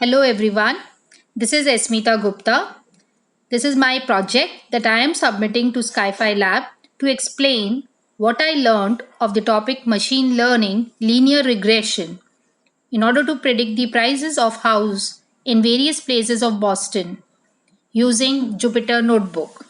Hello everyone, this is Esmita Gupta. This is my project that I am submitting to Skyfi Lab to explain what I learned of the topic machine learning linear regression in order to predict the prices of house in various places of Boston using Jupyter Notebook.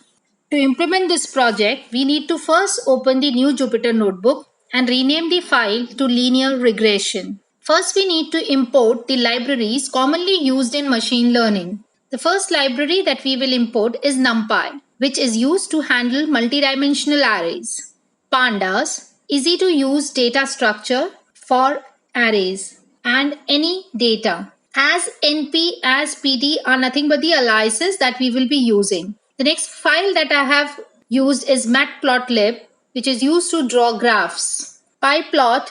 To implement this project, we need to first open the new Jupyter Notebook and rename the file to linear regression. First, we need to import the libraries commonly used in machine learning. The first library that we will import is NumPy, which is used to handle multidimensional arrays. Pandas, easy to use data structure for arrays and any data. As NP, as PD are nothing but the aliases that we will be using. The next file that I have used is matplotlib, which is used to draw graphs. PyPlot,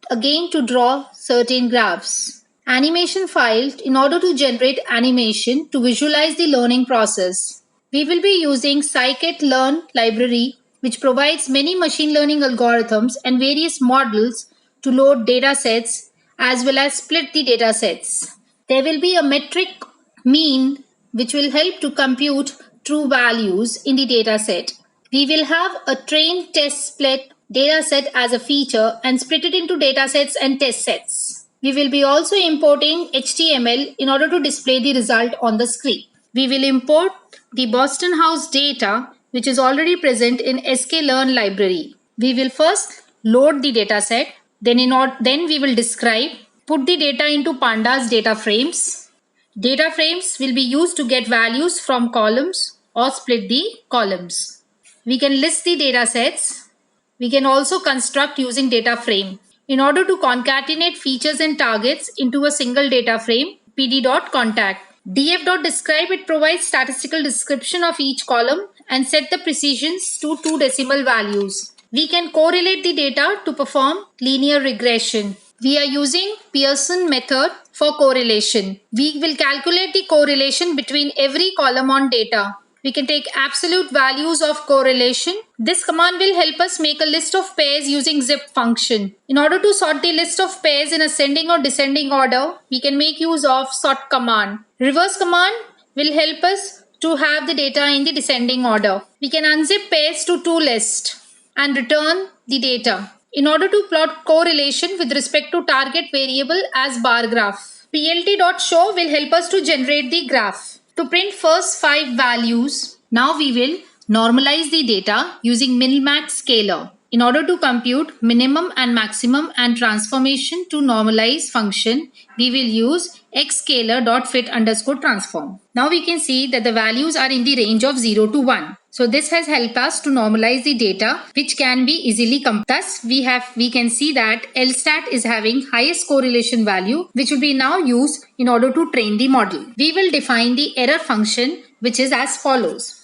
again to draw certain graphs. Animation file in order to generate animation to visualize the learning process. We will be using scikit-learn library, which provides many machine learning algorithms and various models to load datasets as well as split the datasets. There will be a metric mean which will help to compute true values in the dataset. We will have a train test split dataset as a feature and split it into datasets and test sets. We will be also importing HTML in order to display the result on the screen. We will import the Boston House data which is already present in sklearn library. We will first load the dataset, then we will describe, put the data into pandas data frames. Data frames will be used to get values from columns or split the columns. We can list the data sets. We can also construct using data frame. In order to concatenate features and targets into a single data frame, pd.concat. df.describe, it provides statistical description of each column and set the precisions to 2 decimal values. We can correlate the data to perform linear regression. We are using Pearson method for correlation. We will calculate the correlation between every column on data. We can take absolute values of correlation. This command will help us make a list of pairs using zip function. In order to sort the list of pairs in ascending or descending order, we can make use of sort command. Reverse command will help us to have the data in the descending order. We can unzip pairs to toList and return the data. In order to plot correlation with respect to target variable as bar graph, plt.show will help us to generate the graph. To print first 5 values, now we will normalize the data using minmax scaler. In order to compute minimum and maximum and transformation to normalize function, we will use xscaler.fit_transform. Now we can see that the values are in the range of 0 to 1. So this has helped us to normalize the data which can be easily compared. Thus we can see that LSTAT is having highest correlation value which will be now used in order to train the model. We will define the error function which is as follows.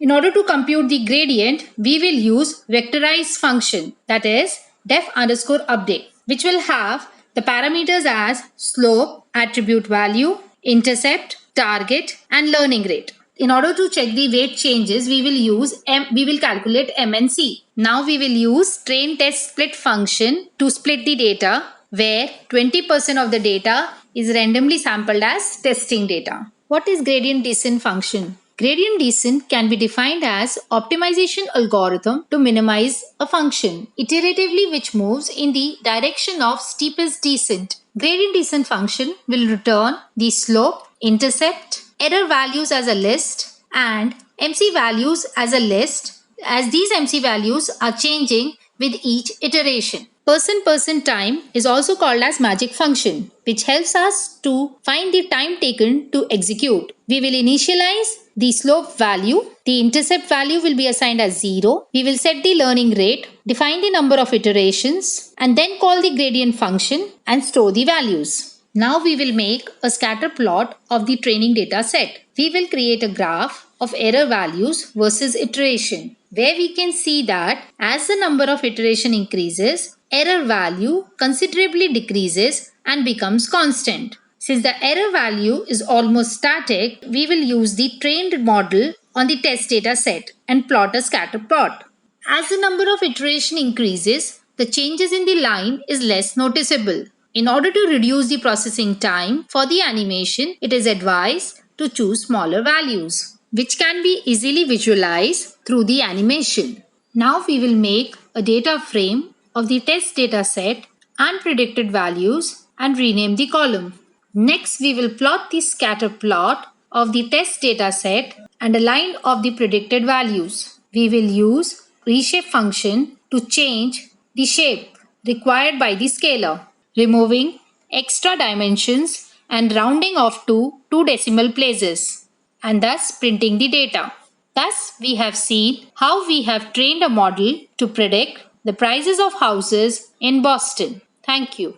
In order to compute the gradient, we will use vectorized function, that is def_update, which will have the parameters as slope, attribute value, intercept, target and learning rate. In order to check the weight changes, we will calculate MNC. Now we will use train test split function to split the data where 20% of the data is randomly sampled as testing data. What is gradient descent function? Gradient descent can be defined as optimization algorithm to minimize a function iteratively which moves in the direction of steepest descent. Gradient descent function will return the slope, intercept, error values as a list and MC values as a list, as these MC values are changing with each iteration. % time is also called as magic function, which helps us to find the time taken to execute. We will initialize the slope value. The intercept value will be assigned as 0. We will set the learning rate, define the number of iterations, and then call the gradient function and store the values. Now we will make a scatter plot of the training data set. We will create a graph of error values versus iteration, where we can see that as the number of iteration increases, error value considerably decreases and becomes constant. Since the error value is almost static, we will use the trained model on the test data set and plot a scatter plot. As the number of iteration increases, the changes in the line is less noticeable. In order to reduce the processing time for the animation, it is advised to choose smaller values, which can be easily visualized through the animation. Now we will make a data frame of the test data set and predicted values and rename the column. Next, we will plot the scatter plot of the test data set and a line of the predicted values. We will use reshape function to change the shape required by the scaler, removing extra dimensions and rounding off to 2 decimal places, and thus printing the data. Thus, we have seen how we have trained a model to predict the prices of houses in Boston. Thank you.